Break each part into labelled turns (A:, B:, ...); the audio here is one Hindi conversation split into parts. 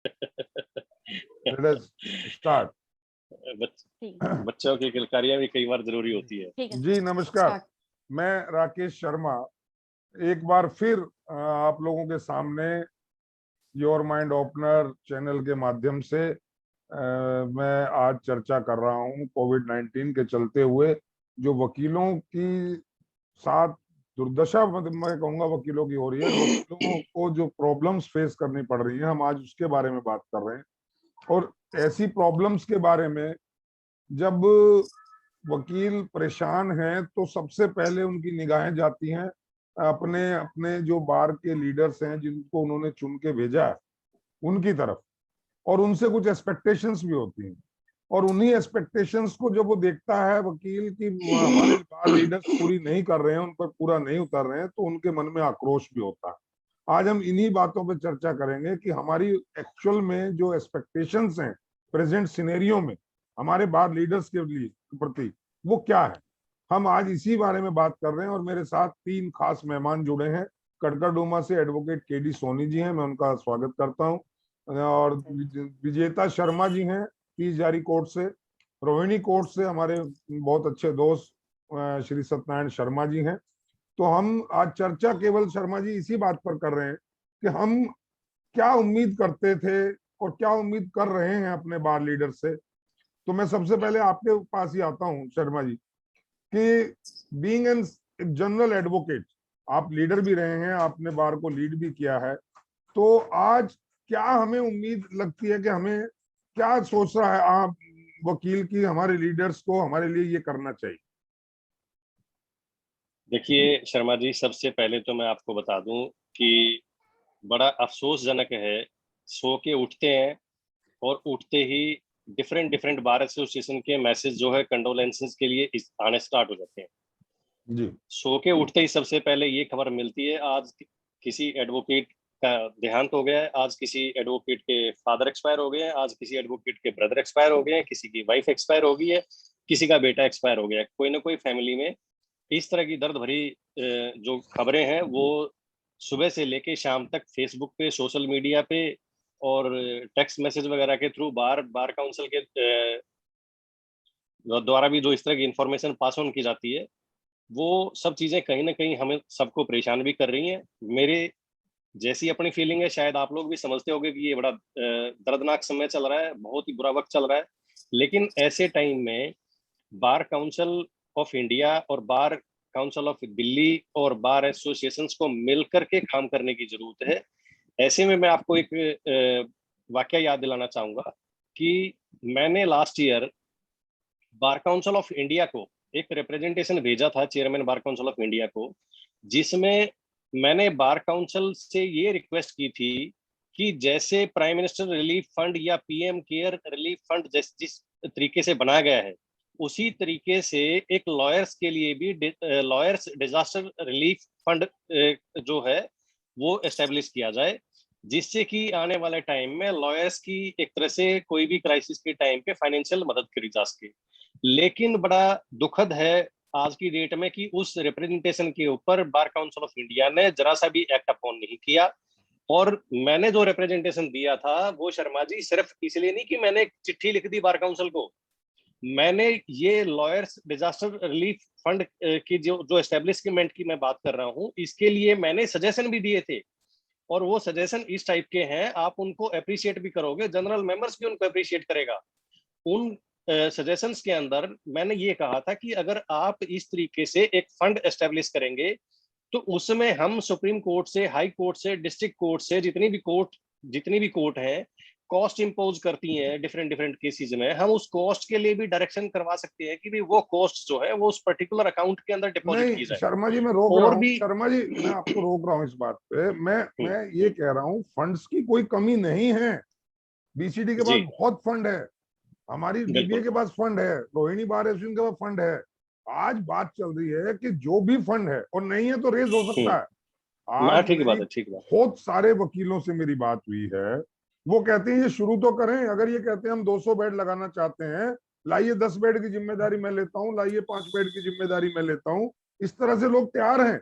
A: Let us start.
B: बच्चों की किलकारियां भी कई बार जरूरी होती है।
A: जी नमस्कार, मैं राकेश शर्मा एक बार फिर आप लोगों के सामने योर माइंड ओपनर चैनल के माध्यम से मैं आज चर्चा कर रहा हूं कोविड-19 के चलते हुए जो वकीलों की साथ दुर्दशा, मतलब मैं कहूंगा वकीलों की हो रही है, वकीलों को जो प्रॉब्लम्स फेस करनी पड़ रही है, हम आज उसके बारे में बात कर रहे हैं। और ऐसी प्रॉब्लम्स के बारे में जब वकील परेशान हैं तो सबसे पहले उनकी निगाहें जाती हैं अपने अपने जो बार के लीडर्स हैं जिनको उन्होंने चुन के भेजा है उनकी तरफ, और उनसे कुछ एक्सपेक्टेशंस भी होती हैं। और उन्हीं एक्सपेक्टेशंस को जब वो देखता है वकील की हमारे बार लीडर्स पूरी नहीं कर रहे हैं, उन पर पूरा नहीं उतर रहे हैं, तो उनके मन में आक्रोश भी होता है। आज हम इन्हीं बातों पर चर्चा करेंगे कि हमारी एक्चुअल में जो एक्सपेक्टेशंस हैं प्रेजेंट सिनेरियो में हमारे बार लीडर्स के लिए प्रति वो क्या है। हम आज इसी बारे में बात कर रहे हैं और मेरे साथ तीन खास मेहमान जुड़े हैं। कड़कड़डूमा से एडवोकेट केडी सोनी जी हैं, मैं उनका स्वागत करता हूं। और विजेता शर्मा जी हैं 30 जारी कोर्ट से। रोहिणी कोर्ट से हमारे बहुत अच्छे दोस्त श्री सत्यनारायण शर्मा जी हैं। तो हम आज चर्चा केवल शर्मा जी इसी बात पर कर रहे हैं कि हम क्या उम्मीद करते थे और क्या उम्मीद कर रहे हैं अपने बार लीडर से। तो मैं सबसे पहले आपके पास ही आता हूं शर्मा जी कि बीइंग एन जनरल एडवोकेट, आप लीडर भी रहे हैं, आपने बार को लीड भी किया है, तो आज क्या हमें उम्मीद लगती है कि हमें क्या सोच रहा है आप वकील की हमारे लीडर्स को हमारे लिए ये करना चाहिए।
B: देखिए शर्मा जी, सबसे पहले तो मैं आपको बता दूं कि बड़ा अफसोसजनक है, सो के उठते हैं और उठते ही डिफरेंट डिफरेंट बार एसोसिएशन के मैसेज जो है कंडोलेंसेस के लिए आने स्टार्ट हो जाते हैं
A: जी।
B: सो के उठते ही सबसे पहले ये खबर मिलती है आज किसी एडवोकेट का देहांत हो गया है, आज किसी एडवोकेट के फादर एक्सपायर हो गए हैं, आज किसी एडवोकेट के ब्रदर एक्सपायर हो गए हैं, किसी की वाइफ एक्सपायर हो गई है, किसी का बेटा एक्सपायर हो गया है। कोई ना कोई फैमिली में इस तरह की दर्द भरी जो खबरें हैं वो सुबह से लेके शाम तक फेसबुक पे, सोशल मीडिया पे और टेक्स्ट मैसेज वगैरह के थ्रू बार बार काउंसिल के द्वारा भी जो इस तरह की इंफॉर्मेशन पास ऑन की जाती है, वो सब चीजें कहीं ना कहीं हमें सबको परेशान भी कर रही हैं। मेरे जैसी अपनी फीलिंग है, शायद आप लोग भी समझते होंगे कि ये बड़ा दर्दनाक समय चल रहा है, बहुत ही बुरा वक्त चल रहा है। लेकिन ऐसे टाइम में बार काउंसिल ऑफ इंडिया और बार काउंसिल ऑफ दिल्ली और बार एसोसिएशंस को मिलकर के काम करने की जरूरत है। ऐसे में मैं आपको एक वाकया याद दिलाना चाहूंगा कि मैंने last year bar council of India को एक रिप्रेजेंटेशन भेजा था, chairman bar council of India को, जिसमें मैंने बार काउंसिल से ये रिक्वेस्ट की थी कि जैसे प्राइम मिनिस्टर रिलीफ फंड या पीएम केयर रिलीफ फंड जिस तरीके से बनाया गया है, उसी तरीके से एक लॉयर्स के लिए भी लॉयर्स डिजास्टर रिलीफ फंड जो है वो एस्टेब्लिश किया जाए, जिससे कि आने वाले टाइम में लॉयर्स की एक तरह से कोई भी क्राइसिस के टाइम पे फाइनेंशियल मदद करी जा सके। लेकिन बड़ा दुखद है आज की डेट में कि उस रिप्रेजेंटेशन के ऊपर बार काउंसिल ऑफ इंडिया ने जरा सा भी एक्ट अपॉन नहीं किया। और मैंने जो रिप्रेजेंटेशन दिया था वो शर्मा जी सिर्फ इसलिए नहीं कि मैंने एक चिट्ठी लिख दी बार काउंसिल को, मैंने ये लॉयर्स डिजास्टर रिलीफ फंड की जो एस्टेब्लिशमेंट की मैं बात कर रहा हूँ, इसके लिए मैंने सजेशन भी दिए थे। और वो सजेशन इस टाइप के हैं, आप उनको अप्रिशिएट भी करोगे, जनरल मेंबर्स भी उनको अप्रिशिएट करेगा। उन सजेशंस के अंदर मैंने ये कहा था कि अगर आप इस तरीके से एक फंड एस्टेब्लिश करेंगे तो उसमें हम सुप्रीम कोर्ट से, हाई कोर्ट से, डिस्ट्रिक्ट कोर्ट से, जितनी भी कोर्ट है कॉस्ट इंपोज करती हैं डिफरेंट डिफरेंट केसेस में, हम उस कॉस्ट के लिए भी डायरेक्शन करवा सकते हैं कि भी वो कॉस्ट जो है वो उस पर्टिकुलर अकाउंट के अंदर डिपॉजिट की
A: नहीं
B: जाए।
A: शर्मा जी, मैं रोक रहा
B: और
A: हूँ,
B: भी
A: शर्मा जी मैं आपको रोक रहा हूँ इस बात पे। मैं ये कह रहा हूँ फंड्स की कोई कमी नहीं है, बीसीडी के
B: जी
A: पास बहुत फंड है, हमारी डीबीए
B: बिल्कुल
A: के पास फंड है, रोहिणी बार एसोसिएशन के पास फंड है। आज बात चल रही है कि जो भी फंड है और नहीं है तो रेज हो सकता है। आज
B: ठीक बात
A: मेरी
B: है, ठीक बात।
A: बहुत सारे वकीलों से मेरी बात हुई है, वो कहते हैं ये शुरू तो करें, अगर ये कहते हैं हम 200 बेड लगाना चाहते हैं, लाइए 10 बेड की जिम्मेदारी मैं लेता हूँ, लाइए 5 बेड की जिम्मेदारी मैं लेता हूँ। इस तरह से लोग तैयार हैं।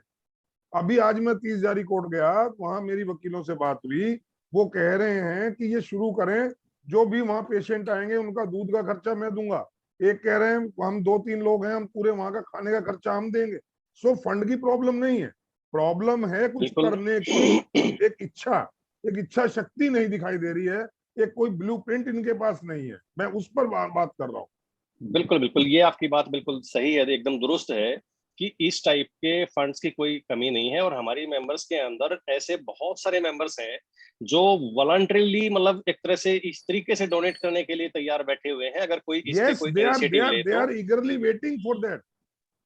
A: अभी आज मैं 30 जारी कोर्ट गया, वहां मेरी वकीलों से बात हुई, वो कह रहे हैं कि ये शुरू करें, जो भी वहां पेशेंट आएंगे उनका दूध का खर्चा मैं दूंगा। एक कह रहे हैं हम 2-3 लोग हैं, हम पूरे वहां का खाने का खर्चा हम देंगे। सो फंड की प्रॉब्लम नहीं है, प्रॉब्लम है कुछ
B: बिल्कुल।
A: करने की एक इच्छा, एक इच्छा शक्ति नहीं दिखाई दे रही है, एक कोई ब्लूप्रिंट इनके पास नहीं है। मैं उस पर बात कर रहा हूँ।
B: बिल्कुल बिल्कुल, ये आपकी बात बिल्कुल सही है, एकदम दुरुस्त है कि इस टाइप के फंड्स की कोई कमी नहीं है। और हमारी मेंबर्स के अंदर ऐसे बहुत सारे मेंबर्स हैं जो वॉलंटरीली, मतलब एक तरह से इस तरीके से डोनेट करने के लिए तैयार बैठे हुए हैं, अगर कोई इस पे
A: यस,
B: कोई
A: they are they
B: initiative
A: are
B: ले
A: दे
B: तो।
A: Are eagerly waiting for that.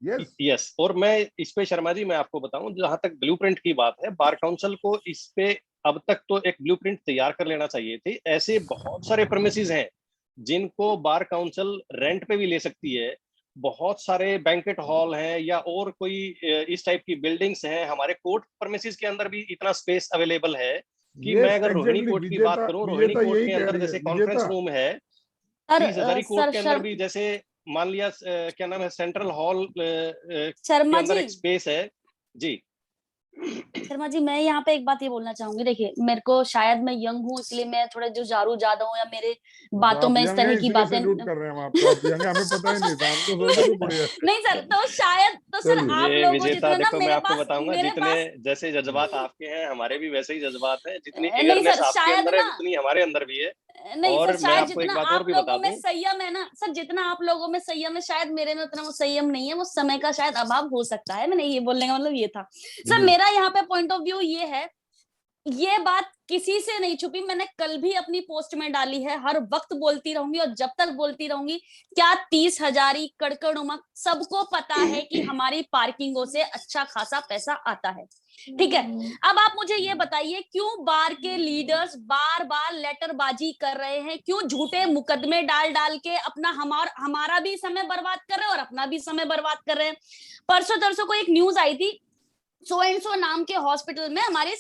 A: Yes
B: yes, और मैं इस पे शर्मा जी, मैं आपको बताऊं, जहां तक ब्लूप्रिंट की बात है, बार काउंसिल को इस पे अब तक तो एक ब्लूप्रिंट तैयार कर लेना चाहिए थी। ऐसे बहुत सारे प्रेमिसेस हैं जिनको बार काउंसिल रेंट पे भी ले सकती है। बहुत सारे बैंकेट हॉल हैं या और कोई इस टाइप की बिल्डिंग्स हैं। हमारे कोर्ट प्रेमिसेस के अंदर भी इतना स्पेस अवेलेबल है कि मैं
A: यस
B: अगर रोहिणी
A: एग्जैक्टली,
B: कोर्ट की बात
A: विजेता
B: करूं, रोहिणी
A: विजेता
B: कोर्ट
A: यही
B: के
A: कह
B: अंदर
A: रही है
B: जैसे कॉन्फ्रेंस
A: विजेता।
B: रूम है,
C: सर
B: 30 हजारी कोर्ट
C: सर
B: के अंदर भी जैसे मान लिया क्या नाम है, सेंट्रल हॉल के
C: शर्मा
B: अंदर
C: जी,
B: एक स्पेस है जी।
C: शर्मा जी, मैं यहाँ पे एक बात ये बोलना चाहूंगी। देखिए, मेरे को शायद मैं यंग हूँ इसलिए मैं थोड़ा जुझारू ज्यादा हूँ, या मेरे
A: तो
C: बातों
A: आप
C: में इस
A: यंग हैं
C: तरह की
A: इसीलिए
C: बातें
A: सैल्यूट कर रहे हैं हम आपको। आप यंग हैं, हमें पता ही नहीं था, हम तो सोचे तो बढ़िया।
C: नहीं सर, तो शायद तो सर
A: चलिए
C: आप
B: ये
C: लोगों
B: विजेता
C: जितना ना
B: देखो, मैं आपको बताऊंगा,
C: मेरे
B: जितने
C: पास
B: जैसे जज्बात आपके हैं हमारे भी वैसे ही जज्बात हैं, जितनी
C: नहीं
B: इगरनेस
C: सर,
B: आपके
C: शायद
B: अंदर है
C: ना,
B: उतनी हमारे अंदर भी है।
C: नहीं सर,
B: और मैं
C: शायद
B: आपको
C: जितना
B: एक बात और
C: आप
B: भी
C: लोगों
B: बता
C: में
B: दूं।
C: संयम है ना सर, जितना आप लोगों में संयम है, शायद मेरे में उतना वो संयम नहीं है। वो समय का शायद अभाव हो सकता है। मैंने ये बोलने का मतलब ये था सर।
A: जी
C: मेरा यहाँ पे पॉइंट ऑफ व्यू ये है, ये बात किसी से नहीं छुपी, मैंने कल भी अपनी पोस्ट में डाली है, हर वक्त बोलती रहूंगी और जब तक बोलती रहूंगी। क्या 30 हजारी कड़कड़ुमा सबको पता है कि हमारी पार्किंगों से अच्छा खासा पैसा आता है, ठीक है। अब आप मुझे ये बताइए, क्यों बार के लीडर्स बार बार लेटरबाजी कर रहे हैं, क्यों झूठे मुकदमे डाल डाल के अपना हमारा भी समय बर्बाद कर रहे हैं और अपना भी समय बर्बाद कर रहे हैं। परसों तरसों को एक न्यूज आई थी, सो एंड सो नाम के हॉस्पिटल में हमारे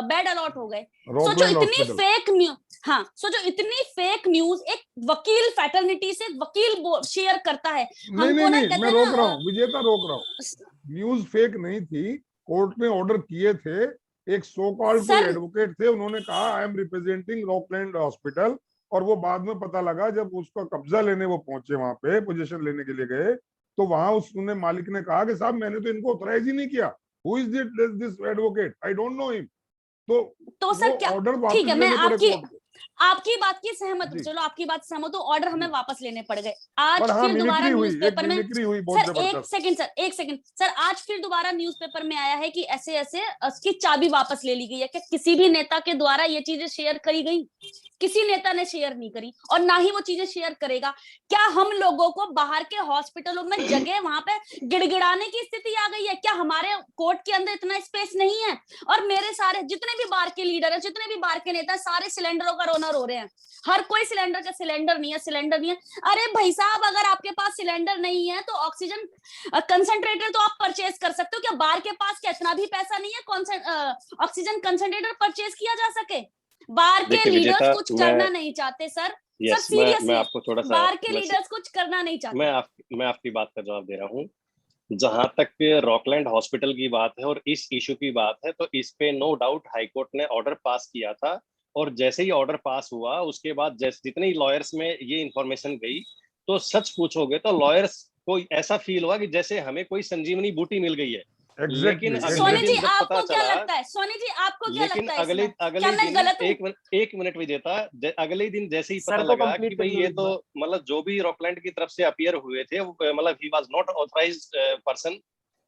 C: बेड अलॉट हो गए। सोचो
A: रॉकलैंड
C: इतनी
A: हॉस्पिटल।
C: फेक न्यूज, हाँ सोचो इतनी फेक न्यूज एक वकील फैटर्निटी से वकील शेयर करता है।
A: नहीं नहीं
C: हमको ना
A: नहीं,
C: कहते
A: मैं
C: हैं
A: रोक रहा
C: ना
A: हूँ विजेता, रोक रहा हूँ। न्यूज फेक नहीं थी, कोर्ट ने ऑर्डर किए थे। एक सो कॉल्ड कोई
C: सर
A: एडवोकेट थे, उन्होंने कहा I am representing Rockland hospital. और वो बाद में पता लगा, जब उसका कब्जा लेने वो पहुंचे, वहां पे पोजीशन लेने के लिए गए, तो वहां उसने मालिक ने कहा कि साहब मैंने तो इनको ऑथराइज ही नहीं किया, who is this advocate, I don't know him. तो
C: तो सर
A: वो
C: क्या,
A: ऑर्डर
C: ठीक
A: वापस
C: है, मैं
A: लेने पड़े कोर्ट को।
C: आपकी बात की सहमत हूँ,
A: जी
C: चलो आपकी बात सहमत हूँ, ऑर्डर हमें
A: जी।
C: वापस लेने पड़ गए। आज
A: पर हाँ,
C: फिर दोबारा
A: मिमिक्री हुई, एक
C: न्यूज़पेपर में,
A: मिमिक्री हुई बहुत
C: सर एक
A: जबरदस्त।
C: सेकंड सर, एक सेकंड सर, आज फिर दोबारा न्यूज़पेपर में आया है कि ऐसे ऐसे उसकी चाबी वापस ले ली गई है। क्या किसी भी नेता के द्वारा ये चीजें शेयर करी गई? किसी नेता ने शेयर नहीं करी और ना ही वो चीजें शेयर करेगा। क्या हम लोगों को बाहर के हॉस्पिटलों में जगह वहां पे गिड़गिड़ाने की स्थिति आ गई है? क्या हमारे कोर्ट के अंदर इतना स्पेस नहीं है? और मेरे सारे जितने भी बार के लीडर है, जितने भी बार के नेता है, सारे सिलेंडरों का ओनर हो रहे हैं। हर कोई सिलेंडर का सिलेंडर नहीं है, सिलेंडर नहीं है। अरे भाई साहब, अगर आपके पास सिलेंडर नहीं है तो ऑक्सीजन कंसंट्रेटर तो आप परचेज कर सकते हो। क्या बार के पास क्या इतना भी पैसा नहीं है ऑक्सीजन कंसंट्रेटर परचेज किया जा सके? बार के
B: देखिए
C: लीडर्स
B: विजेता,
C: कुछ
B: मैं
C: करना नहीं चाहते सर। सर
B: यस, मैं
C: सीरियसली,
B: आपको थोड़ा सा
C: बार के
B: मैं
C: लीडर्स कुछ करना नहीं चाहते।
B: मैं आपकी बात का जवाब दे रहा हूँ। जहां तक रॉकलैंड हॉस्पिटल की बात है और इस इशू की बात है, तो इस पे नो डाउट हाईकोर्ट ने ऑर्डर पास किया था। और जैसे ही ऑर्डर पास हुआ, उसके बाद जैसे जितने ही लॉयर्स में ये इंफॉर्मेशन गई, तो सच पूछोगे तो लॉयर्स को ऐसा फील हुआ कि जैसे हमें कोई संजीवनी बूटी मिल गई है। लेकिन
A: एग्जैक्टली
B: अगले
C: सोनी जी
B: दिन जब पता
C: आपको क्या
B: चला,
C: लगता है? सोनी जी आपको क्या
B: लेकिन
C: लगता है
B: अगले
C: इसमें? क्या
B: अगले
C: मैं
B: दिन
C: गलत हूँ?
B: एक मिनट विजेता, अगले दिन जैसे ही पता
D: सर को
B: लगा कि
D: कंप्लीट
B: भाई
D: करने
B: ये
D: दो एक
B: तो
D: बार।
B: मतलब जो भी रॉकलैंड की तरफ से अपीयर हुए थे, मतलब he was not authorised person,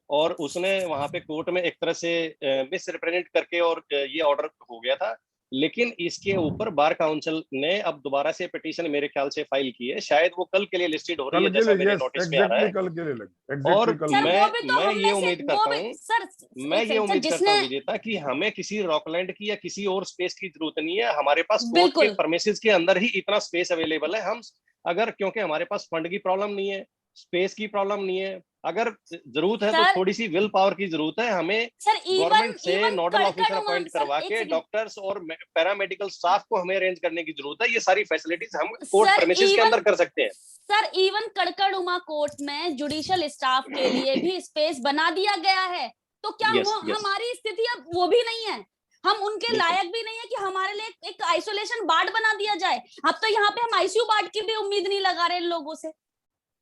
B: और उसने वहां पे कोर्ट में एक तरह से मिस रिप्रेजेंट करके और ये ऑर्डर हो गया था। लेकिन इसके ऊपर बार काउंसिल ने अब दोबारा से पिटीशन मेरे ख्याल से फाइल की है, शायद वो कल के लिए लिस्टेड हो रही
A: कल
B: है
A: के
B: जैसा
A: लिए,
B: मेरे
A: यस
B: नोटिस पे आ रहा
A: एग्जैक्टली
B: है।
A: कल के लिए लगे,
B: और
A: एग्जैक्टली कल के
C: सर
A: लिए।
C: वो भी तो
B: मैं
C: हम
B: ये
C: में से,
B: उम्मीद
C: वो
B: करता
C: भी
B: हूँ
C: सर,
B: मैं
C: एक
B: ये
C: सेकंड सर,
B: उम्मीद करता
C: जिसने,
B: हूँ विजेता कि हमें किसी रॉकलैंड की या किसी और स्पेस की जरूरत नहीं है। हमारे पास कोर्ट के
C: बिल्कुल
B: परमिसेस के अंदर ही इतना स्पेस अवेलेबल है। हम अगर, क्योंकि हमारे पास फंड की प्रॉब्लम नहीं है, स्पेस की प्रॉब्लम नहीं है, अगर जरूरत है तो
C: सर,
B: थोड़ी सी विल पावर की जरूरत है हमें।
C: सर इवन
B: गवर्नमेंट से
C: even
B: nodal officer
C: Karkardooma,
B: appoint
C: sir
B: करवा
C: एक
B: के
C: सेकंड,
B: डॉक्टर्स और पैरामेडिकल स्टाफ को हमें अरेंज करने की जरूरत है। ये सारी फैसिलिटीज हम कोर्ट
C: सर
B: परमिसेस के
C: इवन
B: अंदर कर सकते हैं।
C: सर इवन कड़कड़ुमा कोर्ट में जुडिशियल स्टाफ के लिए भी स्पेस बना दिया गया है। तो क्या
B: यस यस,
C: हमारी स्थिति अब वो भी नहीं है? हम उनके
B: बिल्कुल।
C: लायक भी नहीं है कि हमारे लिए एक आइसोलेशन वार्ड बना दिया जाए। अब तो यहाँ पे हम आईसीयू वार्ड की भी उम्मीद नहीं लगा रहे इन लोगों से।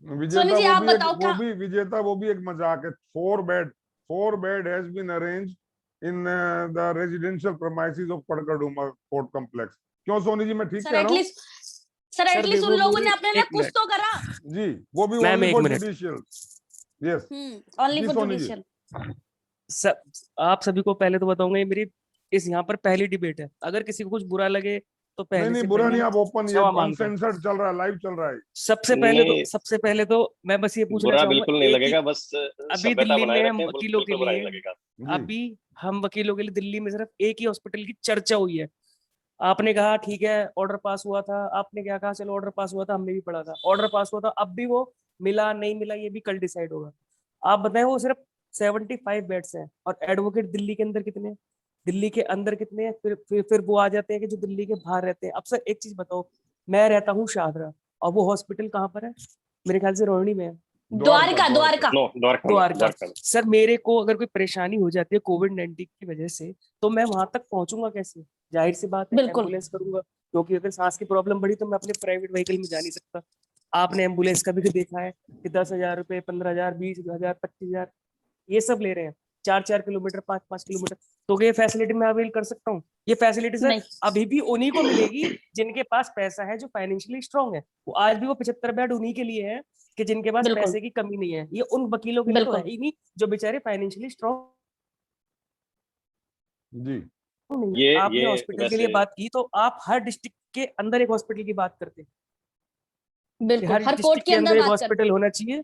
A: विजेता
C: सोनी जी
A: वो
C: आप
A: भी एक
C: बताओ
A: वो
C: क्या।
A: भी विजेता वो भी एक मजाक है। 4 bed has been arranged in the residential premises of Kadkaduma Court Complex। क्यों सोनी जी, मैं ठीक
C: सर
A: कह रहा हूँ?
C: एटलीस्ट सर
D: सर
C: एटलीस्ट उन
D: देखो
C: लोगों
D: मेरी
C: ने अपने लिए
D: एक
C: कुछ
D: मिनट
C: तो करा।
A: जी, वो भी
D: मैम
A: ओनली
D: एक
A: for
D: minute
A: judicial. Yes
C: only
A: जी
C: फॉर
A: सोनी जी।
C: जुडिशियल।
D: सब आप सभी को पहले तो बताऊंगा ये मेरी इस यहाँ पर पहली डिबेट है। अगर किसी को कुछ बुरा लगे तो
A: नहीं
D: पहले
A: नहीं,
D: से
A: बुरा
D: पहले
A: नहीं, आप ओपन, ये
D: क्षमा मांगता हूँ।
A: अनसेंसर्ड चल रहा है, लाइव चल रहा है।
B: नहीं,
D: सबसे पहले तो मैं बस ये पूछना
B: बुरा
D: चाहूंगा
B: बिल्कुल नहीं
D: एक ही
B: लगेगा, बस
D: अभी
B: सभ्यता
D: दिल्ली
B: बनाए
D: में हम
B: रखें,
D: वकीलों के
B: बिल्कुल बुरा नहीं
D: लिए
B: लगेगा।
A: जी
D: अभी हम वकीलों के लिए दिल्ली में सिर्फ एक ही हॉस्पिटल की चर्चा हुई है। आपने कहा ठीक है ऑर्डर पास हुआ था, आपने क्या कहा चलो ऑर्डर पास हुआ था, हमने भी पढ़ा था ऑर्डर पास हुआ था, अब भी वो मिला नहीं मिला ये भी कल डिसाइड होगा। आप बताएं वो सिर्फ 75 बेड्स हैं और एडवोकेट दिल्ली के अंदर कितने हैं, दिल्ली के अंदर कितने हैं, फिर वो आ जाते हैं कि जो दिल्ली के बाहर रहते हैं। अब सर एक चीज बताओ, मैं रहता हूँ शाहदरा और वो हॉस्पिटल कहाँ पर है, मेरे ख्याल से रोहिणी में है,
C: द्वारका द्वारका
B: नो, द्वारका में,
D: द्वारका।
B: द्वारका में।
D: सर मेरे को अगर कोई परेशानी हो जाती है कोविड-19 की वजह से तो मैं वहां तक पहुंचूंगा कैसे? जाहिर सी बात है
C: बिल्कुल।
D: एम्बुलेंस करूंगा, क्योंकि अगर सांस की प्रॉब्लम बढ़ी तो मैं अपने प्राइवेट व्हीकल में जा नहीं सकता। आपने एम्बुलेंस का भी देखा है कि 10,000 रुपए, 15,000, 20,000, 25,000 ये सब ले रहे हैं, 4-4 किलोमीटर, 5-5 किलोमीटर। तो ये फैसिलिटी मैं अवेल कर सकता हूँ? ये फैसिलिटी सर
C: नहीं
D: अभी भी उन्हीं को मिलेगी जिनके पास पैसा है, जो फाइनेंशियली स्ट्रांग है। वो आज भी वो 75 बेड उन्हीं के लिए है कि जिनके पास
C: बिल्कुल
D: पैसे की कमी नहीं है। ये उन वकीलों के लिए तो है
C: बिल्कुल
D: ही नहीं जो बेचारे फाइनेंशियली स्ट्रांग
A: जी
D: नहीं है।
B: ये
D: आपने हॉस्पिटल के लिए
B: वैसे
D: बात की तो आप हर डिस्ट्रिक्ट के अंदर एक हॉस्पिटल की बात करते हैं कि
C: बिल्कुल
D: हर
C: हर कोर्ट
D: डिस्ट्रिक्ट
C: के
D: के
C: अंदर
D: अंदर एक
C: बात करते
D: हॉस्पिटल होना चाहिए।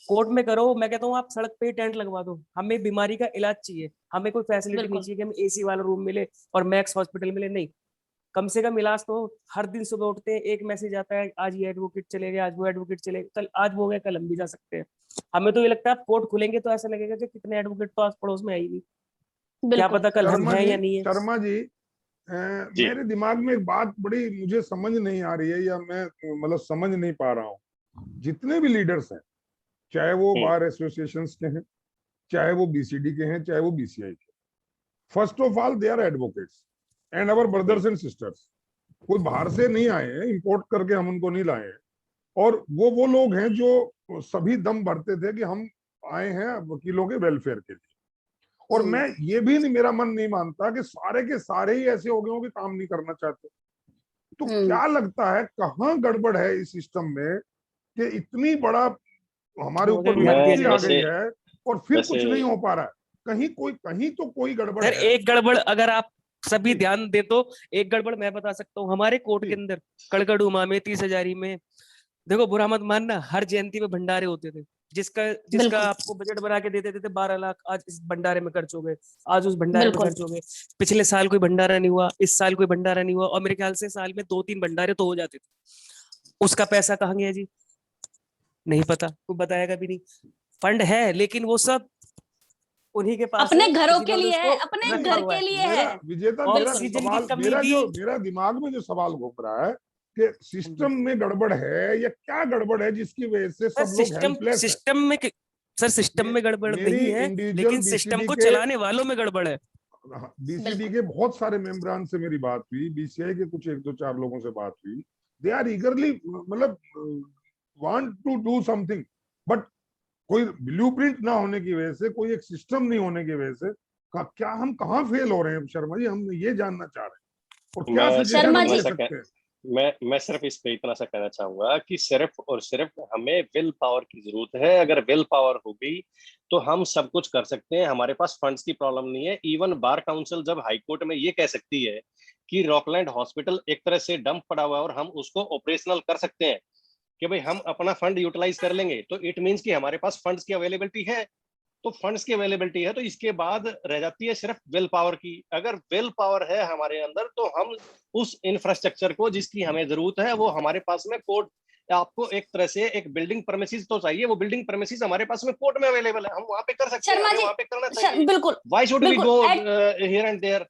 D: कोर्ट में करो, मैं कहता हूँ आप सड़क पे ही टेंट लगवा दो, हमें बीमारी का इलाज चाहिए, हमें कोई फैसिलिटी नहीं
C: बिल्कुल
D: चाहिए कि हमें एसी वाला रूम मिले और मैक्स हॉस्पिटल मिले, नहीं। कम से कम इलाज तो हर दिन सुबह उठते हैं एक मैसेज आता है आज ये एडवोकेट चले गए, आज वो एडवोकेट चले गए, कल आज वो गए कल हम भी जा सकते हैं। हमें तो ये लगता है कोर्ट खुलेंगे तो ऐसा लगेगा कि कितने एडवोकेट तो आस पड़ोस में है ही नहीं, क्या
C: बिल्कुल
D: पता कल हम
A: शर्मा
D: हैं
A: जी,
D: या नहीं है।
A: शर्मा जी,
B: जी
A: मेरे दिमाग में एक बात बड़ी मुझे समझ नहीं आ रही है, या मैं मतलब समझ नहीं पा रहा हूँ। जितने भी लीडर्स हैं, चाहे वो बार एसोसिएशंस के हैं, चाहे वो बीसीडी के हैं, चाहे वो बीसीआई के, first of all they are advocates and our brothers and sisters. कोई बाहर से नहीं आए हैं, इंपोर्ट करके हम उनको नहीं लाए हैं। और वो लोग हैं जो सभी दम भरते थे कि हम आए हैं वकीलों के वेलफेयर के लिए। और मैं ये भी नहीं, मेरा मन नहीं मानता कि सारे के सारे ही ऐसे हो गए हो कि काम नहीं करना चाहते। तो क्या लगता है कहाँ गड़बड़ है इस सिस्टम में कि इतनी बड़ा हमारे ऊपर
D: ध्यान दिया
A: विपत्ति
D: जाए
A: आ
B: वैसे
A: गई है और फिर
B: वैसे
A: कुछ नहीं हो पा रहा है? कहीं तो कोई गड़बड़
D: सर
A: है।
D: एक गड़बड़ अगर आप सभी
A: जी
D: ध्यान दे तो एक गड़बड़ मैं बता सकता हूँ। हमारे कोर्ट
A: जी
D: के अंदर कड़कड़ूमा में 30,000 में, देखो बुरा मत मानना, हर जयंती में भंडारे होते थे, जिसका जिसका
C: बिल्कुल
D: आपको बजट बना के देते थे 12 लाख, आज इस भंडारे में खर्च हो गए, आज उस भंडारे में
C: बिल्कुल
D: खर्च हो गए। पिछले साल कोई भंडारा नहीं हुआ, इस साल कोई भंडारा नहीं हुआ, और मेरे ख्याल से साल में 2-3 भंडारे तो हो जाते थे। उसका पैसा कहाँ गया जी? नहीं पता, कोई बताएगा भी नहीं। फंड है लेकिन वो सब उन्हीं के पास
C: अपने
D: है
C: घरों के
D: जिन्होंने
C: लिए है,
D: उसको
C: अपने
A: नहीं,
D: रखा
C: घर
D: हुआ
C: के
D: है।
C: लिए
A: मेरा
C: है।
A: विजेता, मेरा
C: बिल्कुल
D: ऑक्सीजन की
A: सवाल,
D: कमी
A: मेरा
D: भी
A: जो मेरा दिमाग में जो सवाल घूम रहा है कि सिस्टम में गड़बड़ है या क्या गड़बड़ है जिसकी वजह से
D: सर
A: सब लोग हेल्पलेस है?
D: सिस्टम में सर सिस्टम में गड़बड़
A: मेरी
D: नहीं है,
A: इंडिविजुअल
D: लेकिन सिस्टम
A: बीसीडी
D: को
A: के
D: चलाने वालों में गड़बड़ है।
A: बीसीडी
C: बिल्कुल
A: के बहुत सारे मेंबरान से मेरी बात हुई, बीसीआई के कुछ 1-2-4 लोगों से बात हुई। दे आर ईगरली, मतलब want to do something, but कोई ब्लूप्रिंट ना होने की वजह से, कोई एक सिस्टम नहीं होने की वजह से क्या हम कहाँ फेल हो रहे हैं शर्मा जी? हम ये जानना चाह रहे हैं। और क्या
B: मैं सिर्फ
A: सजेशन हम
C: शर्मा
A: दे
C: जी
A: सकते हैं?
B: मैं सिर्फ इस पे इतना सा कहना चाहूंगा कि सिर्फ और सिर्फ हमें विल पावर की जरूरत है। अगर विल पावर होगी तो हम सब कुछ कर सकते हैं। हमारे पास फंड्स की प्रॉब्लम नहीं है। इवन बार काउंसिल जब हाई कोर्ट में ये कह सकती है कि रॉकलैंड हॉस्पिटल एक तरह से डंप पड़ा हुआ है और हम उसको ऑपरेशनल कर सकते हैं कि भाई हम अपना फंड यूटिलाइज कर लेंगे, तो इट मींस कि हमारे पास फंड्स की अवेलेबिलिटी है। तो फंड्स की अवेलेबिलिटी है तो इसके बाद रह जाती है सिर्फ विल पावर की। अगर विल पावर है हमारे अंदर तो हम उस इंफ्रास्ट्रक्चर को जिसकी हमें जरूरत है वो हमारे पास में कोर्ट, आपको एक तरह से एक बिल्डिंग परमिसेस तो चाहिए, वो बिल्डिंग परमिसेस हमारे पास में कोर्ट में अवेलेबल है, हम वहां पे कर सकते हैं,
C: शर्मा
B: हमें
C: जी
B: वहां पे करना चाहिए।
C: बिल्कुल
B: व्हाई शुड वी
C: बिल्कुल
B: गो हियर एंड देयर?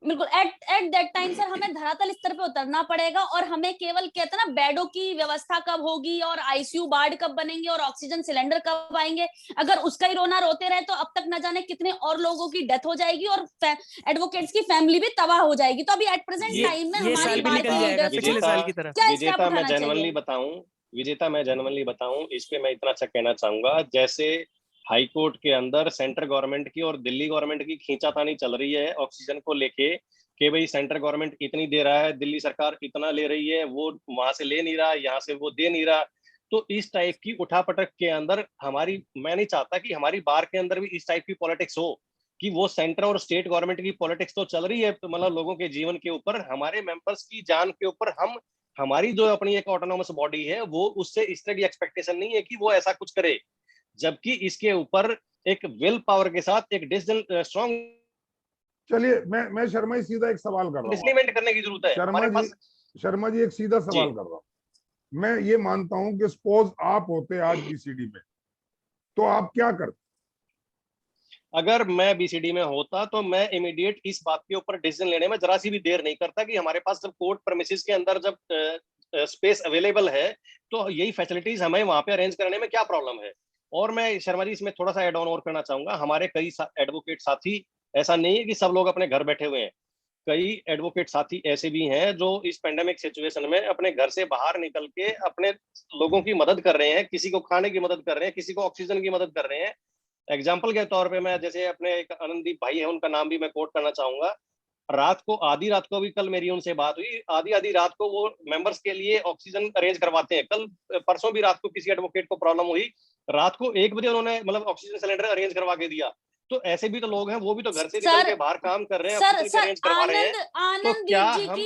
C: बिल्कुल एट दैट टाइम सर हमें धरातल स्तर पे उतरना पड़ेगा और हमें केवल कहते हैं ना बेडों की व्यवस्था कब होगी और आईसीयू वार्ड कब बनेंगे और ऑक्सीजन सिलेंडर कब आएंगे, अगर उसका ही रोना रोते रहे तो अब तक न जाने कितने और लोगों की डेथ हो जाएगी और एडवोकेट्स की फैमिली भी तबाह हो जाएगी। तो अभी एट प्रेजेंट टाइम में
D: ये
C: हमारी
D: साल भी
C: बार
D: निकल
C: की
D: जाएगा
C: लीडर्स
D: पिछले
C: को
D: साल की तरह।
C: क्या स्टेप
B: विजेता मैं
C: उठाना चाहिए?
B: जेनुअनली बताऊं इस पे मैं इतना अच्छा कहना चाहूंगा, जैसे हाई कोर्ट के अंदर सेंट्रल गवर्नमेंट की और दिल्ली गवर्नमेंट की खींचातानी चल रही है ऑक्सीजन को लेके कि भाई सेंट्रल गवर्नमेंट इतनी दे रहा है, दिल्ली सरकार इतना ले रही है, वो वहां से ले नहीं रहा, यहाँ से वो दे नहीं रहा। तो इस टाइप की उठापटक के अंदर मैं नहीं चाहता कि हमारी बार के अंदर भी इस टाइप की पॉलिटिक्स हो कि वो सेंटर और स्टेट गवर्नमेंट की पॉलिटिक्स तो चल रही है, तो मतलब लोगों के जीवन के ऊपर, हमारे मेंबर्स की जान के ऊपर हमारी जो अपनी एक ऑटोनोमस बॉडी है वो उससे इस तरह की एक्सपेक्टेशन नहीं है कि वो ऐसा कुछ करे, जबकि इसके ऊपर एक विल पावर के साथ एक डिसीजन स्ट्रॉन्ग
A: चलिए मैं शर्मा जी सीधा एक सवाल कर रहा हूँ
B: डिस्प्लीमेंट करने की जरूरत है हमारे पास।
A: शर्मा जी एक सीधा सवाल कर रहा हूँ। मैं ये मानता हूं कि सपोज आप होते आज बीसीडी में तो आप क्या करते?
B: अगर मैं बीसीडी में होता तो मैं इमीडिएट इस बात के ऊपर डिसीजन लेने में जरा सी भी देर नहीं करता कि हमारे पास जब कोर्ट प्रेमिसेस के अंदर जब स्पेस अवेलेबल है तो यही फैसिलिटीज हमें वहां पे अरेंज करने में क्या प्रॉब्लम है। और मैं शर्मा जी इसमें थोड़ा सा एड ऑन और करना चाहूंगा, हमारे कई एडवोकेट साथी, ऐसा नहीं है कि सब लोग अपने घर बैठे हुए हैं, कई एडवोकेट साथी ऐसे भी हैं जो इस पेंडेमिक सिचुएशन में अपने घर से बाहर निकल के अपने लोगों की मदद कर रहे हैं, किसी को खाने की मदद कर रहे हैं, किसी को ऑक्सीजन की मदद कर रहे हैं। एग्जाम्पल के तौर पे मैं जैसे अपने एक आनंददीप भाई है, उनका नाम भी मैं कोट करना चाहूंगा। आधी रात को भी कल मेरी उनसे बात हुई, आधी रात को वो मेंबर्स के लिए ऑक्सीजन अरेंज करवाते हैं। कल परसों भी रात को किसी एडवोकेट को प्रॉब्लम हुई, रात को 1 बजे उन्होंने मतलब ऑक्सीजन सिलेंडर अरेंज करवा के दिया। तो ऐसे भी तो लोग हैं, वो भी तो घर से निकल के बाहर काम कर रहे हैं, ऑक्सीजन अरेंज करवा रहे हैं। तो क्या हम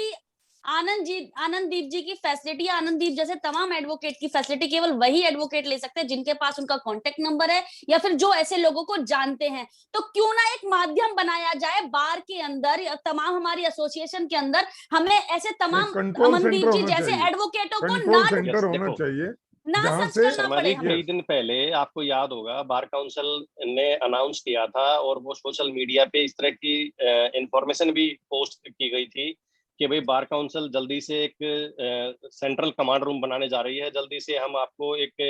C: आनंददीप जी की फैसिलिटी, आनंददीप जैसे तमाम एडवोकेट की फैसिलिटी केवल वही एडवोकेट ले सकते हैं जिनके पास उनका कांटेक्ट नंबर है या फिर जो ऐसे लोगों को जानते हैं। तो क्यों ना एक माध्यम बनाया जाए बार के अंदर या तमाम हमारी एसोसिएशन के अंदर, हमें ऐसे तमाम अमनदीप जी जैसे एडवोकेटों को
A: कंट्रोल सेंटर होना चाहिए
C: ना
A: जहां
C: सर्च
A: से
C: करना
B: शर्मा
C: पड़े
B: जी,
C: हमें।
B: कई दिन पहले आपको याद होगा बार काउंसिल ने अनाउंस किया था और वो सोशल मीडिया पे इस तरह की इंफॉर्मेशन भी पोस्ट की गई थी कि भाई बार काउंसिल जल्दी से एक सेंट्रल कमांड रूम बनाने जा रही है, जल्दी से हम आपको एक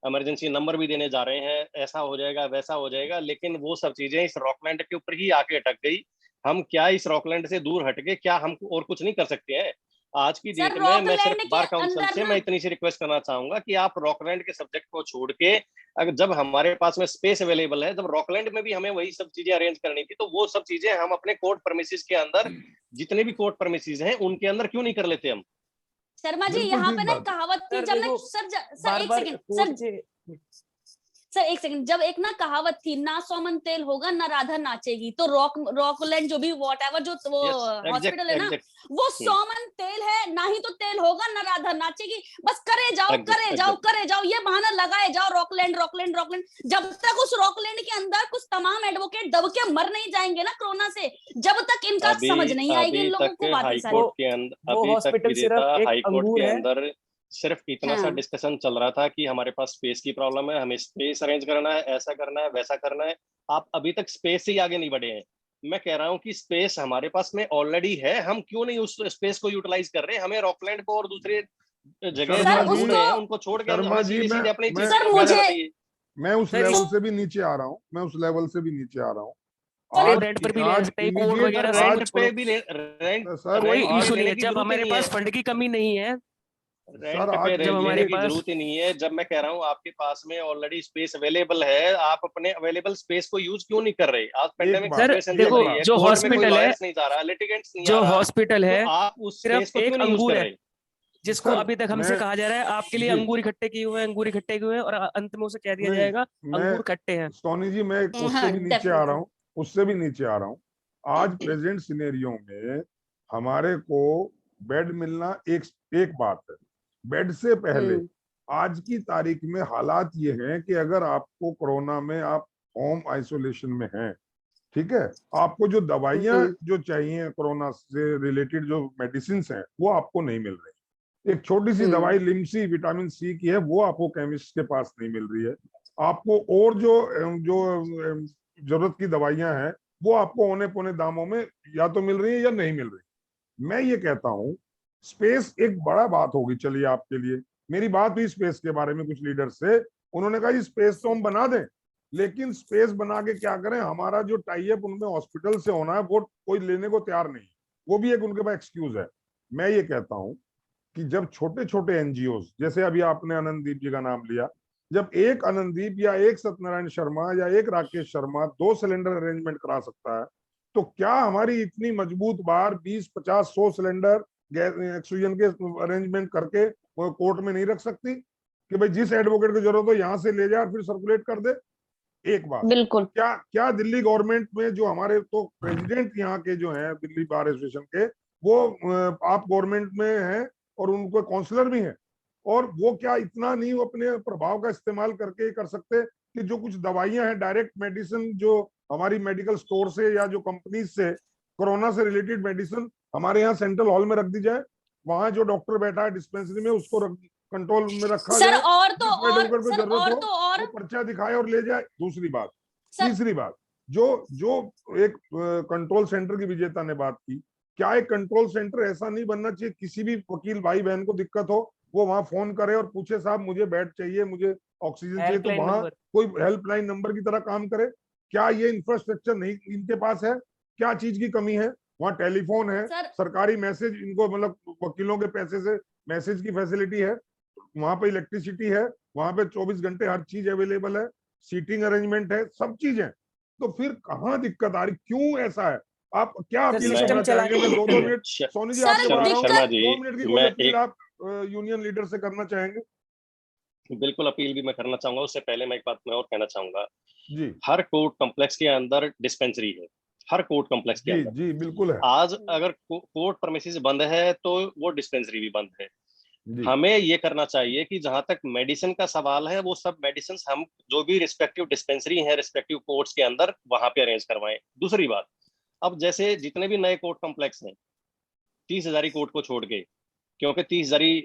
B: इमरजेंसी नंबर भी देने जा रहे हैं, ऐसा हो जाएगा वैसा हो जाएगा। लेकिन वो सब चीजें इस रॉकलैंड के ऊपर ही आके अटक गई। हम क्या इस रॉकलैंड से दूर हटके क्या हम और कुछ नहीं कर सकते हैं? आज की डेट में मैं सिर्फ बार काउंसिल से मैं इतनी सी रिक्वेस्ट करना चाहूंगा कि आप रॉकलैंड के सब्जेक्ट को छोड़ के, अगर जब हमारे पास में स्पेस अवेलेबल है, जब रॉकलैंड में भी हमें वही सब चीजें अरेंज करनी थी, तो वो सब चीजें हम अपने कोर्ट परमिसेस के अंदर, जितने भी कोर्ट परमिसेस हैं उनके अंदर क्यों नहीं कर लेते हम?
C: शर्मा जी यहाँ पे ना कहावत थी, जब मैं सर एक सेकंड सर एक सेकंड, जब एक ना कहावत थी, ना सोमन तेल होगा ना राधा नाचेगी, तो रॉकलैंड जो भी व्हाटएवर जो वो हॉस्पिटल है ना, वो सोमन तेल है, ना ही तो तेल होगा ना राधा नाचेगी। बस करे जाओ ये बहाना लगाए जाओ, रॉकलैंड रॉकलैंड रॉकलैंड। जब तक उस रॉकलैंड के अंदर कुछ तमाम एडवोकेट दब के मर नहीं जाएंगे ना कोरोना से, जब तक इनका समझ नहीं आएगी इन लोगों को बातें सारी।
B: हाई कोर्ट के अंदर सिर्फ इतना सा डिस्कशन चल रहा था कि हमारे पास स्पेस की प्रॉब्लम है, हमें स्पेस अरेंज करना है, ऐसा करना है वैसा करना है। आप अभी तक स्पेस से ही आगे नहीं बढ़े हैं। मैं कह रहा हूं कि स्पेस हमारे पास में ऑलरेडी है, हम क्यों नहीं उस स्पेस को यूटिलाइज कर रहे हैं? हमें रॉकलैंड को और दूसरे जगह उनको छोड़ के
A: मैं उस लेवल से भी नीचे आ रहा हूँ,
D: और रेंट पर भी ले सकते हैं, कोड वगैरह
B: रेंट पे भी रेंट
D: कोई इशू नहीं है जब हमारे पास फंड की कमी नहीं है।
B: रेंट पे लेने की जरूरत ही नहीं है। जब मैं कह रहा हूँ आपके पास में ऑलरेडी स्पेस अवेलेबल है, आप अपने अवेलेबल स्पेस को यूज क्यों नहीं कर रहे? आज पेंडेमिक सिचुएशन चल रही है,
D: जो हॉस्पिटल है,
B: नहीं जा रहा, लिटिगेंट्स नहीं
D: जो हॉस्पिटल है,
B: आप उस स्पेस को क्यों नहीं यूज कर रहे?
D: जिसको अभी तक हमसे कहा जा रहा है आपके लिए अंगूर इकट्ठे किए हुए हैं और अंत में उसे कह दिया जाएगा अंगूर खट्टे हैं।
A: सोनी जी मैं उससे भी नीचे आ रहा हूँ, आज प्रेजेंट सिनेरियो में हमारे को बेड मिलना एक बात है। बेड से पहले आज की तारीख में हालात ये हैं कि अगर आपको कोरोना में आप होम आइसोलेशन में हैं, ठीक है, आपको जो दवाइयां जो चाहिए कोरोना से रिलेटेड जो मेडिसिन हैं वो आपको नहीं मिल रही। एक छोटी सी दवाई लिम्सी विटामिन सी की है, वो आपको केमिस्ट के पास नहीं मिल रही है। आपको और जो जरूरत की दवाइयां हैं वो आपको औने पौने दामों में या तो मिल रही है या नहीं मिल रही। मैं ये कहता हूँ स्पेस एक बड़ा बात होगी, चलिए आपके लिए। मेरी बात हुई स्पेस के बारे में कुछ लीडर से, उन्होंने कहा स्पेस तो हम बना दें, लेकिन स्पेस बना के क्या करें, हमारा जो टाई अप उनमें हॉस्पिटल से होना है वो कोई लेने को तैयार नहीं। वो भी एक उनके पास एक्सक्यूज है। मैं ये कहता हूं कि जब छोटे छोटे एनजीओ, जैसे अभी आपने आनंददीप जी का नाम लिया, जब एक आनंददीप या एक सत्यनारायण शर्मा या एक राकेश शर्मा 2 सिलेंडर अरेंजमेंट करा सकता है, तो क्या हमारी इतनी मजबूत बार 20, 50, 100 सिलेंडर ऑक्सीजन के अरेंजमेंट करके वो कोर्ट में नहीं रख सकती कि भाई जिस एडवोकेट को जरूरत हो यहां से ले जाए और फिर सर्कुलेट कर दे? एक बात।
C: बिल्कुल।
A: क्या क्या दिल्ली गवर्नमेंट में जो हमारे तो प्रेसिडेंट यहाँ के जो हैं दिल्ली बार एसोसिएशन के, वो आप गवर्नमेंट में हैं और उनको काउंसलर भी हैं, और वो क्या इतना नहीं वो अपने प्रभाव का इस्तेमाल करके कर सकते कि जो कुछ दवाइयां हैं डायरेक्ट मेडिसिन जो हमारी मेडिकल स्टोर से या जो कंपनीज से कोरोना से रिलेटेड मेडिसिन हमारे यहाँ सेंट्रल हॉल में रख दी जाए, वहां जो डॉक्टर बैठा है डिस्पेंसरी में उसको कंट्रोल में रखा
C: सर
A: जाए,
C: और तो
A: जिस
C: और
A: एडवोकेट को
C: सर
A: जरूरत
C: और
A: हो
C: तो और
A: वो पर्चा दिखाए और ले जाए। दूसरी बात।
C: सर
A: तीसरी बात, जो जो एक कंट्रोल सेंटर की विजेता ने बात की, क्या एक कंट्रोल सेंटर ऐसा नहीं बनना चाहिए किसी भी वकील भाई बहन को दिक्कत हो वो वहां फोन करे और पूछे साहब मुझे बेड चाहिए, मुझे ऑक्सीजन चाहिए, तो
D: हेल्पलाइन
A: वहां
D: नंबर।
A: कोई हेल्पलाइन नंबर की तरह काम करे? क्या ये इंफ्रास्ट्रक्चर नहीं इनके पास है? क्या चीज की कमी है? वहां टेलीफोन है,
C: सर
A: सरकारी मैसेज इनको मतलब वकीलों के पैसे से मैसेज की फैसिलिटी है, वहां पे इलेक्ट्रिसिटी है, वहां पे 24 घंटे हर चीज अवेलेबल है, सीटिंग अरेंजमेंट है, सब चीजें। तो फिर कहाँ दिक्कत आ रही, क्यों ऐसा है? आप क्या
D: सर
A: अपील
D: सिस्टम
A: करना चाहेंगे? मैं 2-2 मिनट, सोनी जी
C: सर
A: आपके बाद आऊंगा,
B: शर्मा
C: दिक्कत
B: जी
A: 2 मिनट की कोई
B: मैं
A: अपील
B: एक
A: आप यूनियन लीडर से करना चाहेंगे?
B: बिल्कुल अपील भी मैं करना चाहूंगा। उससे पहले मैं एक बात मैं और कहना चाहूंगा।
A: जी
B: हर कोर्ट कॉम्प्लेक्स के अंदर डिस्पेंसरी है, हर कोर्ट कॉम्प्लेक्स के
A: जी
B: अंदर।
A: जी बिल्कुल है।
B: आज अगर कोर्ट प्रेमिसेस बंद है तो वो डिस्पेंसरी भी बंद है।
A: जी
B: हमें ये करना चाहिए कि जहां तक मेडिसिन का सवाल है वो सब मेडिसिन हम जो भी रिस्पेक्टिव डिस्पेंसरी है रिस्पेक्टिव कोर्ट्स के अंदर वहां पे अरेंज करवाएं। दूसरी बात, अब जैसे जितने भी नए कोर्ट कॉम्प्लेक्स हैं 30 हजारी कोर्ट को छोड़ के, क्योंकि 30 हजारी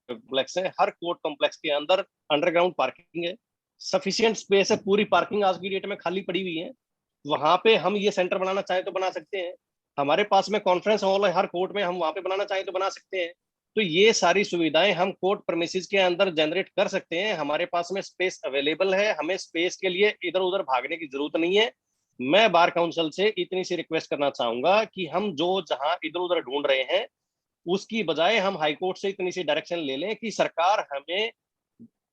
B: कॉम्प्लेक्स है, हर कोर्ट कॉम्प्लेक्स के अंदर अंडरग्राउंड पार्किंग है, सफिशिएंट स्पेस है, पूरी पार्किंग आज की डेट में खाली पड़ी हुई है। वहां पे हम ये सेंटर बनाना चाहें तो बना सकते हैं। हमारे पास में कॉन्फ्रेंस हॉल है हर कोर्ट में, हम वहां पे बनाना चाहें तो बना सकते हैं। तो ये सारी सुविधाएं हम कोर्ट प्रेमिसेस के अंदर जनरेट कर सकते हैं। हमारे पास में स्पेस अवेलेबल है, हमें स्पेस के लिए इधर उधर भागने की जरूरत नहीं है। मैं बार काउंसिल से इतनी सी रिक्वेस्ट करना चाहूंगा कि हम जो जहां इधर उधर ढूंढ रहे हैं उसकी बजाय हम हाईकोर्ट से इतनी सी डायरेक्शन ले लें कि सरकार हमें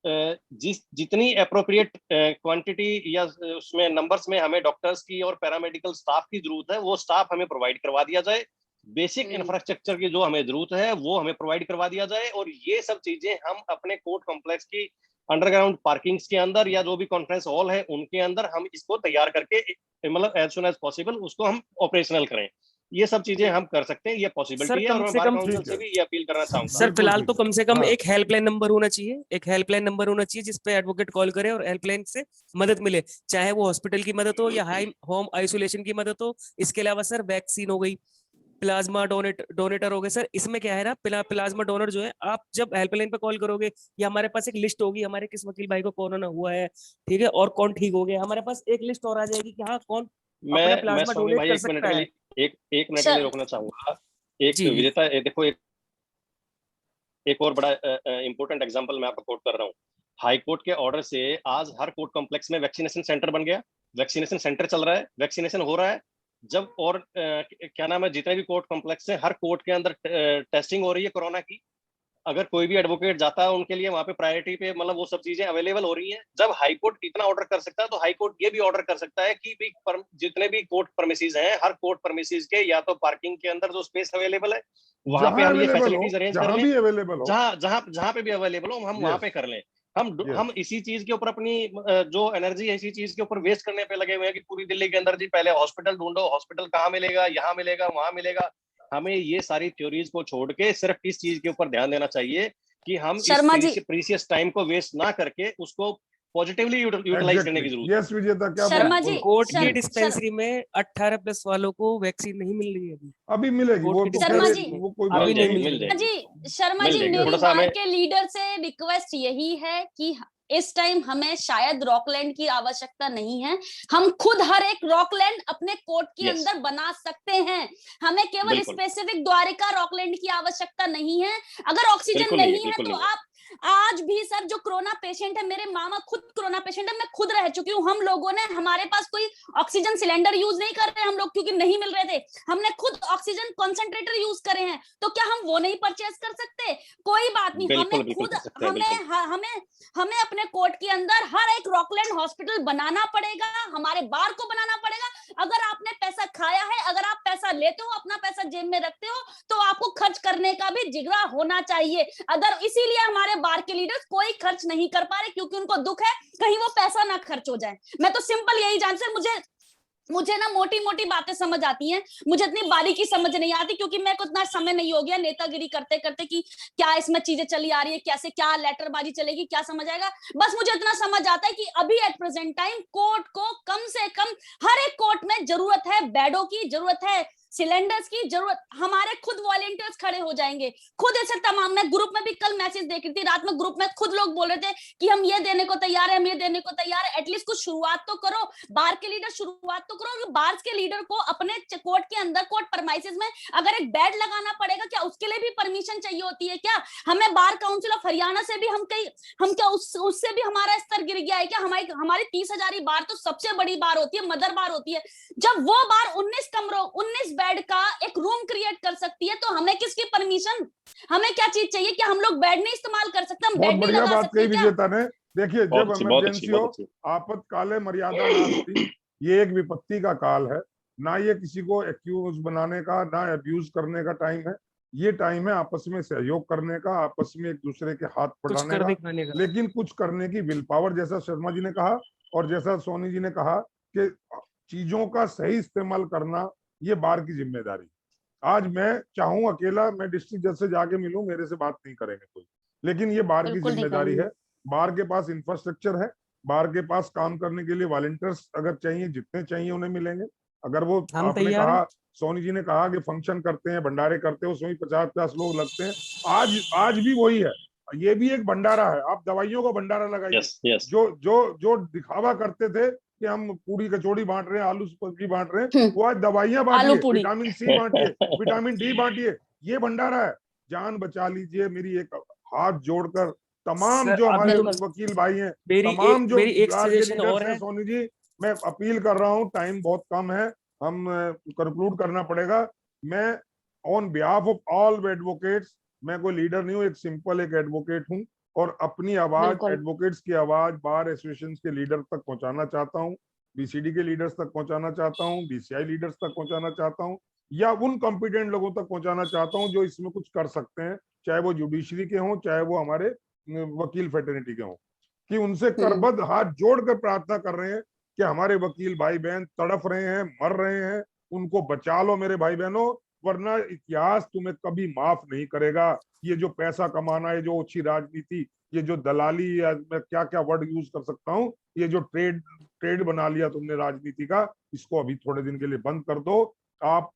B: जितनी अप्रोप्रिएट क्वांटिटी या उसमें नंबर्स में हमें डॉक्टर्स की और पैरामेडिकल स्टाफ की जरूरत है वो स्टाफ हमें प्रोवाइड करवा दिया जाए। बेसिक इंफ्रास्ट्रक्चर की जो हमें जरूरत है वो हमें प्रोवाइड करवा दिया जाए, और ये सब चीजें हम अपने कोर्ट कॉम्प्लेक्स की अंडरग्राउंड पार्किंग्स के अंदर या जो भी कॉन्फ्रेंस हॉल है उनके अंदर हम इसको तैयार करके मतलब एज सुन एज पॉसिबल उसको हम ऑपरेशनल करें। ये सब चीजें हम कर सकते हैं, ये
D: सर
B: पॉसिबिलिटी है,
D: कम
B: और मैं
D: से
B: बार
D: कम
B: काउंसिल
A: ठीक
B: से
A: है,
B: भी ये अपील करना चाहूंगा।
D: सर
A: बिल्कुल
D: फिलहाल
A: ठीक
D: तो
A: है।
D: कम से कम
A: हाँ
D: एक हेल्पलाइन नंबर होना चाहिए, एक हेल्पलाइन नंबर होना चाहिए जिस पे एडवोकेट कॉल करे और हेल्पलाइन से मदद मिले, चाहे वो हॉस्पिटल की मदद हो या हाई होम आइसोलेशन की मदद हो। इसके अलावा सर वैक्सीन हो गई, प्लाज्मा डोनेटर हो गए। सर इसमें क्या है ना, प्लाज्मा डोनर जो है आप जब हेल्पलाइन पे कॉल करोगे या हमारे पास एक लिस्ट होगी हमारे किस वकील भाई को कोरोना हुआ है, ठीक है, और कौन ठीक हो गया, हमारे पास एक लिस्ट और आ जाएगी कि हाँ कौन अपना
B: मैं
D: प्लाज्मा
B: स्वामी
D: डोनेट
B: भाई
D: कर
B: एक मिनट
D: सकता
B: के
D: है।
B: लिए एक मिनट के लिए
C: सर
B: रोकना चाहूंगा। एक
D: जी
B: विजेता देखो, एक और बड़ा इंपॉर्टेंट एग्जांपल मैं आपको कोट कर रहा हूँ। हाई कोर्ट के ऑर्डर से आज हर कोर्ट कॉम्प्लेक्स में वैक्सीनेशन सेंटर बन गया, वैक्सीनेशन सेंटर चल रहा है, वैक्सीनेशन हो रहा है। जब और क्या नाम है, जितने भी कोर्ट कॉम्प्लेक्स है हर कोर्ट के अंदर टेस्टिंग हो रही है कोरोना की। अगर कोई भी एडवोकेट जाता है उनके लिए वहां पे प्रायोरिटी पे मतलब वो सब चीजें अवेलेबल हो रही हैं। जब हाई कोर्ट इतना ऑर्डर कर सकता है तो हाई कोर्ट ये भी ऑर्डर कर सकता है कि भी जितने भी कोर्ट परमिसेस हैं हर कोर्ट परमिसेस के या तो पार्किंग के अंदर जो स्पेस अवेलेबल है वहां पे
A: जहां
B: हम ये
A: अवेलेबल हो,
B: फैसिलिटीज अरेंज कर
A: जहां
B: लें।
A: भी अवेलेबल हो।
B: जहां जहां जहां पे भी अवेलेबल हो हम वहां
A: यस
B: पे कर लें। हम
A: यस
B: इसी चीज के ऊपर अपनी जो एनर्जी है इसी चीज के ऊपर वेस्ट करने पे लगे हुए हैं कि पूरी दिल्ली के अंदर जी पहले हॉस्पिटल ढूंढो, हॉस्पिटल कहाँ मिलेगा, यहाँ मिलेगा, वहां मिलेगा। हमें ये सारी थ्योरीज को छोड़ के सिर्फ इस चीज के ऊपर ध्यान देना चाहिए कि हम इस
C: शर्मा जी
B: प्रीसियस टाइम को वेस्ट ना करके उसको पॉजिटिवली यूटिलाइज करने
A: एग्जैक्टली
B: की जरूरत है।
A: यस विजेता, क्या
D: सर
C: शर्मा
A: बात
C: जी
A: बोलो।
D: कोर्ट की
A: जी
D: डिस्पेंसरी में 18 प्लस वालों को वैक्सीन नहीं मिल रही है अभी।
A: अभी मिलेगी,
D: कोर्ट
A: वो
D: की
A: तो खैर
C: शर्मा जी
D: डिस्पेंसरी में
A: वो कोई
D: अभी
A: बात
B: मिल
D: नहीं
A: नहीं।
B: जाएगी,
D: मिल
B: मिल
D: रही
B: जाएगी,
D: है।
C: शर्मा
B: मिल
C: जी
B: जाएगी।
C: मेरी
B: थोड़ा सा
C: बार
B: हमें
C: के लीडर से रिक्वेस्ट यही है कि इस टाइम हमें शायद रॉकलैंड की आवश्यकता नहीं है, हम खुद हर एक रॉकलैंड अपने कोर्ट के
B: Yes.
C: अंदर बना सकते हैं। हमें केवल
B: बिल्कुल।
C: स्पेसिफिक द्वारिका रॉकलैंड की आवश्यकता नहीं है। अगर ऑक्सीजन
B: बिल्कुल नहीं है,
C: नहीं है
B: बिल्कुल
C: तो
B: नहीं है।
C: आप आज भी सर जो कोरोना पेशेंट है, मेरे मामा खुद कोरोना पेशेंट है, मैं खुद रह चुकी हूँ, हम लोगों ने, हमारे पास कोई ऑक्सीजन सिलेंडर यूज नहीं कर रहे हम लोग क्योंकि नहीं मिल रहे थे, हमने खुद ऑक्सीजन कॉन्सेंट्रेटर यूज करे हैं, तो क्या हम वो नहीं परचेज कर सकते? कोई बात नहीं,
B: बिल्कुल,
C: हमें
B: बिल्कुल
C: खुद
B: कर सकते हैं, बिल्कुल।
C: हमें अपने कोर्ट के अंदर हर एक रॉकलैंड हॉस्पिटल बनाना पड़ेगा, हमारे बार को बनाना पड़ेगा। अगर आपने पैसा खाया है, अगर आप पैसा लेते हो, अपना पैसा जेब में रखते हो, तो आपको खर्च करने का भी जिगरा होना चाहिए। अगर इसीलिए हमारे बार के लीडर्स कोई खर्च नहीं कर पा रहे क्योंकि उनको दुख है कहीं वो पैसा ना खर्च हो जाए। मैं तो सिंपल यही जानती हूं, मुझे ना मोटी मोटी बातें समझ आती हैं, मुझे इतनी बारीकी समझ नहीं आती क्योंकि मेरे को इतना समय नहीं हो गया नेतागिरी करते करते कि क्या इसमें चीजें चली आ रही है, कैसे क्या लेटरबाजी चलेगी, क्या समझ आएगा। बस मुझे इतना समझ आता है कि अभी एट प्रेजेंट टाइम कोर्ट को कम से कम हर एक कोर्ट में जरूरत है बेडों की, जरूरत है सिलेंडर्स की, जरूरत, हमारे खुद वॉलेंटियर्स खड़े हो जाएंगे खुद ऐसे तमाम। मैं ग्रुप में भी कल मैसेज देख रही थी रात में, ग्रुप में खुद लोग बोल रहे थे कि हम ये देने को तैयार है, हम ये देने को तैयार है। एटलीस्ट कुछ शुरुआत तो करो, बार के लीडर शुरुआत तो करो। बार के लीडर को अपने कोर्ट के अंदर, कोर्ट परमाइसेस में अगर एक बेड लगाना पड़ेगा, क्या उसके लिए भी परमिशन चाहिए होती है? क्या हमें बार काउंसिल ऑफ हरियाणा से भी हम क्या उससे भी हमारा स्तर गिर गया है क्या? हमारी 30,000 बार तो सबसे बड़ी बार होती है, मदर बार होती है। जब वो बार 19 कमरों 19 बेड का एक रूम क्रिएट कर सकती है, तो हमें किसकी परमिशन, हमें क्या चीज चाहिए? क्या हम लोग बेड नहीं इस्तेमाल कर सकते? हम
A: बहुत
C: बेड नहीं
A: बढ़िया
C: लगा
A: बात
C: सकते
A: कही
C: क्या?
A: विजेता ने। देखिए, जब
B: बहुत
A: इमरजेंसी
B: अच्छी,
A: हो,
B: बहुत अच्छी।
A: आपातकाले मर्यादा नास्ति, ये एक विपत्ति का काल है, ना ये किसी को एक्यूज बनाने का, ना अब्यूज करने का टाइम है। ये टाइम है आपस में सहयोग करने का, आपस में एक दूसरे के हाथ
D: कुछ
A: बढ़ाने
D: कर
A: का,
D: दिखाने का।
A: लेकिन कुछ करने की विल पावर, जैसा शर्मा जी ने कहा और जैसा सोनी जी ने कहा कि चीजों का सही इस्तेमाल करना ये बार की जिम्मेदारी। आज मैं चाहूं अकेला मैं डिस्ट्रिक्ट जज से जाके मिलूं, मेरे से बात नहीं करेंगे कोई, लेकिन ये बार की
C: बिल्कुल नहीं
A: जिम्मेदारी
C: करेंगे।
A: है। बार के पास इंफ्रास्ट्रक्चर है, बार के पास काम करने के लिए वॉलंटियर्स अगर चाहिए, जितने चाहिए उन्हें मिलेंगे। अगर वो
D: हम
A: आपने
D: तैयार
A: कहा,
D: हैं।
A: सोनी जी ने कहा कि फंक्शन करते हैं, भंडारे करते हैं, उसमें 50-50 लोग लगते हैं, आज आज भी वही है, ये भी एक भंडारा है। आप दवाइयों का भंडारा लगाइए।
B: Yes, yes.
A: जो जो जो दिखावा करते थे कि हम पूरी कचौड़ी बांट रहे हैं, आलू सब्जी बांट रहे हैं, वो आज दवाइयां
C: आलू
A: बांटिए,
C: पूरी।
A: विटामिन सी बांटिए, विटामिन डी बांटिए, ये भंडारा है। जान बचा लीजिए। मेरी एक हाथ जोड़कर तमाम
D: सर
A: जो हमारे
D: अभी
C: बिल्कुल।
A: वकील भाई हैं,
D: मेरी
A: तमाम जो
D: मेरी एक
A: बार के
D: सजेशन
A: लीडर्स
D: और
A: हैं,
D: है।
A: सोनी जी, मैं अपील कर रहा हूं, टाइम बहुत कम है, हम कंक्लूड करना पड़ेगा। मैं on behalf of all advocates, मैं कोई लीडर नहीं हूँ, एक सिंपल एक एडवोकेट हूँ, और अपनी आवाज,
C: बिल्कुल।
A: एडवोकेट्स की आवाज बार एसोसिएशन के लीडर तक पहुंचाना चाहता हूँ, बीसीडी के लीडर्स तक पहुंचाना चाहता हूँ, बीसीआई लीडर्स तक पहुंचाना चाहता हूँ, या उन कॉम्पिटेंट लोगों तक पहुंचाना चाहता हूँ जो इसमें कुछ कर सकते हैं, चाहे वो जुडिशरी के हों, चाहे वो हमारे वकील फेटर्निटी के हों, कि उनसे करबद्ध हाथ जोड़कर प्रार्थना कर रहे हैं कि हमारे वकील भाई बहन तड़फ रहे हैं, मर रहे हैं, उनको बचा लो मेरे भाई बहनों, वरना इतिहास तुम्हें कभी माफ नहीं करेगा। ये जो पैसा कमाना है, जो ओछी राजनीति, ये जो दलाली, या मैं क्या क्या वर्ड यूज कर सकता हूँ, ये जो ट्रेड बना लिया तुमने राजनीति का, इसको अभी थोड़े दिन के लिए बंद कर दो। आप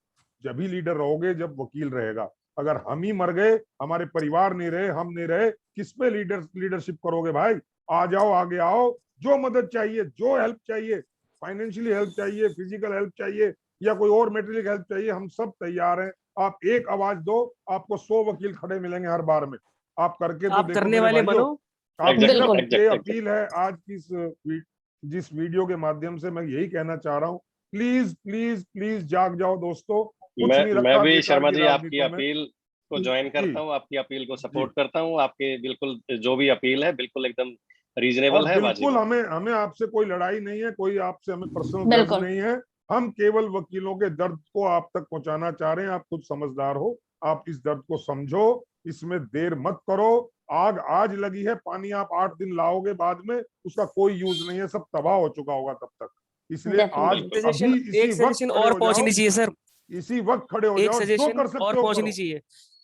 A: जब भी लीडर रहोगे जब वकील रहेगा। अगर हम ही मर गए, हमारे परिवार नहीं रहे, हम नहीं रहे, किस पे लीडरशिप करोगे भाई? आ जाओ, आगे आओ, जो मदद चाहिए, जो हेल्प चाहिए, फाइनेंशियली हेल्प चाहिए, फिजिकल हेल्प चाहिए, या कोई और मेटेरियल हेल्प चाहिए, हम सब तैयार हैं। आप एक आवाज दो, आपको 100 वकील खड़े मिलेंगे हर बार में। आप करके तो
D: आप
A: देखो
D: करने
A: मेरे
D: वाले
A: भाइयों।
D: बनो।
A: आप सिर्फ ये
B: एग्जैक्टली।
A: अपील है आज की जिस वीडियो के माध्यम से मैं यही कहना चाह रहा हूँ, प्लीज प्लीज प्लीज जाग जाओ दोस्तों, कुछ नहीं
B: मैं
A: रखा
B: भी
A: बेकार
B: शर्मा
A: की
B: जी आपकी
A: राजनीतियों में।
B: अपील को ज्वाइन
A: जी
B: करता हूँ, आपकी अपील को
A: जी।
B: सपोर्ट करता हूँ। आपके बिल्कुल जो भी अपील है बिल्कुल एकदम
A: और
B: रीजनेबल है, वाजिब
A: बिल्कुल
B: है।
A: हमें हमें आपसे कोई लड़ाई नहीं है, कोई आपसे हमें पर्सनल ग्रज
C: बिल्कुल।
A: नहीं है। हम केवल वकीलों के दर्द को आप तक पहुंचाना चाह रहे हैं। आप खुद समझदार हो, आप इस दर्द को समझो, इसमें देर मत करो। आग आज लगी है, पानी आप 8 दिन लाओगे बाद में, उसका कोई यूज नहीं है, सब तबाह हो चुका होगा तब तक। इसलिए आज
C: डेफिनेटली।
A: अभी इसी
D: एक
A: वक्त
D: सजेशन
A: खड़े
D: और
A: हो जाओ,
D: पहुंचनी चाहिए सर।
A: इसी वक्त खड़े हो
D: एक
A: जाओ, जो
D: सजेशन
A: कर
D: और
A: सकते हो
D: पहुंचनी
A: करो।
D: चाहिए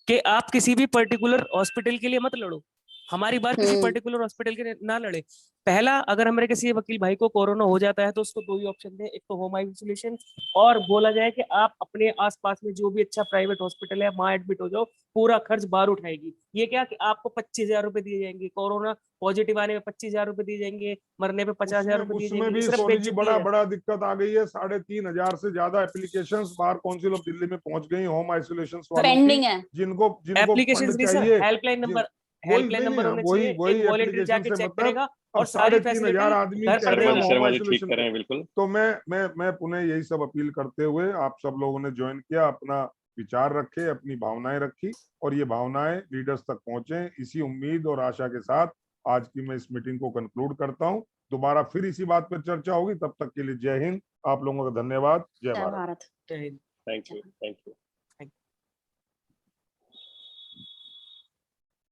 D: कि आप किसी भी पर्टिकुलर हॉस्पिटल के लिए मत लड़ो। हमारी बात किसी
C: हम्म।
D: पर्टिकुलर हॉस्पिटल के ना लड़े। पहला, अगर हमारे किसी वकील भाई को कोरोना हो जाता है तो उसको दो ही ऑप्शन थे, एक तो होम आइसोलेशन, और बोला जाए कि आप अपने आसपास में जो भी अच्छा प्राइवेट हॉस्पिटल है वहां एडमिट हो जाओ, पूरा खर्च बाहर उठाएगी। ये क्या कि आपको 25,000 रुपए दिए जाएंगे, कोरोना पॉजिटिव आने में 25,000 रुपए दिए जाएंगे, मरने पे 50,000 रुपए दिए
A: उसमें
D: जाएंगे, ये
A: भी
D: सिर्फ
A: सोनी जी
D: बेइज्जती
A: बड़ा
D: है।
A: बड़ा दिक्कत आ गई है। 3,500 से ज्यादा applications bar council of Delhi में पहुंच गई होम आइसोलेशन वालों की,
C: पेंडिंग है।
A: जिनको जिनको
D: एप्लीकेशन
A: फंड
D: नहीं सर,
A: चाहिए।
D: हेल्पलाइन
A: जिन
D: नंबर,
A: वही
D: हेल्पलाइन
A: नहीं
D: नंबर
A: नहीं
D: होने
A: वही
D: चाहिए,
A: वही
D: एक वॉलेंटियर
A: एप्लीकेशन
D: जाके
A: से
D: चेक
A: मतलब
D: करेगा
A: अब
D: और सारी
A: 3,500
D: फैसिलिटी
A: आदमी
D: घर
A: कह
D: पर
A: रहे हैं
D: देगा।
A: होम
B: शर्मा जी ठीक
A: आइसोलेशन
B: कर रहे
A: पे।
B: हैं बिल्कुल।
A: तो मैं पुनः यही सब अपील करते हुए, आप सब लोगों ने ज्वाइन किया, अपना विचार रखे, अपनी भावनाएं रखी, और ये भावनाएं लीडर्स तक पहुंचे, इसी उम्मीद और आशा के साथ आज की मैं इस मीटिंग को कंक्लूड करता हूं। दोबारा फिर इसी बात पर चर्चा होगी, तब तक के लिए जय हिंद, आप लोगों का धन्यवाद, जय
C: जय
A: भारत।
C: भारत।
D: जय हिंद।
B: Thank you.